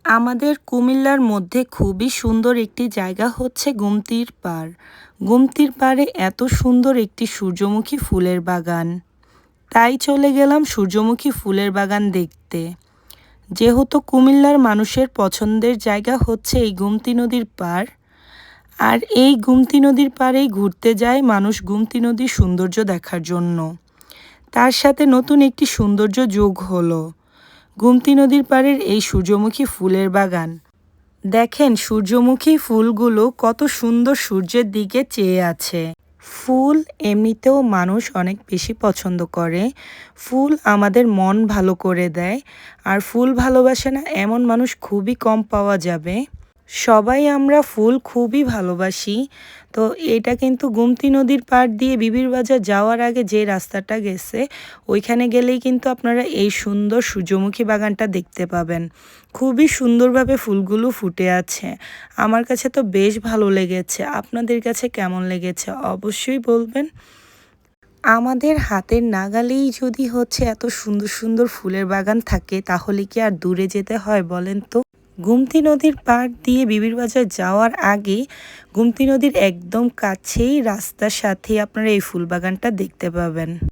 আমাদের কুমিল্লার মধ্যে খুবই সুন্দর একটি জায়গা হচ্ছে গুমতির পাড়। গুমতির পাড়ে এত সুন্দর একটি সূর্যমুখী ফুলের বাগান। তাই চলে গেলাম সূর্যমুখী ফুলের বাগান দেখতে। যেহেতু কুমিল্লার মানুষের পছন্দের জায়গা হচ্ছে এই গুমতি নদীর পাড়, আর এই গুমতি নদীর পাড়েই ঘুরতে যায় মানুষ গুমতি নদীর সৌন্দর্য দেখার জন্য। তার সাথে নতুন একটি সৌন্দর্য যোগ হলো গুমতি নদীর পাড়ের এই সূর্যমুখী ফুলের বাগান। দেখেন সূর্যমুখী ফুলগুলো কত সুন্দর সূর্যের দিকে চেয়ে আছে। ফুল এমনিতেও মানুষ অনেক বেশি পছন্দ করে। ফুল আমাদের মন ভালো করে দেয়, আর ফুল ভালোবাসে না এমন মানুষ খুবই কম পাওয়া যাবে। সবাই আমরা ফুল খুবই ভালোবাসি। তো এটা কিন্তু গুমতি নদীর পাড় দিয়ে বিবির বাজার যাওয়ার আগে যে রাস্তাটা গেছে, ওইখানে গেলেই কিন্তু আপনারা এই সুন্দর সূর্যমুখী বাগানটা দেখতে পাবেন। খুবই সুন্দরভাবে ফুলগুলো ফুটে আছে। আমার কাছে তো বেশ ভালো লেগেছে। আপনাদের কাছে কেমন লেগেছে অবশ্যই বলবেন। আমাদের হাতের নাগালেই যদি হচ্ছে এত সুন্দর সুন্দর ফুলের বাগান থাকে, তাহলে কি আর দূরে যেতে হয় বলেন তো? গুমতি নদীর পাড় দিয়ে বিবির বাজার যাওয়ার আগে গুমতি নদীর একদম কাছেই রাস্তার সাথে আপনারা এই ফুল বাগানটা দেখতে পাবেন।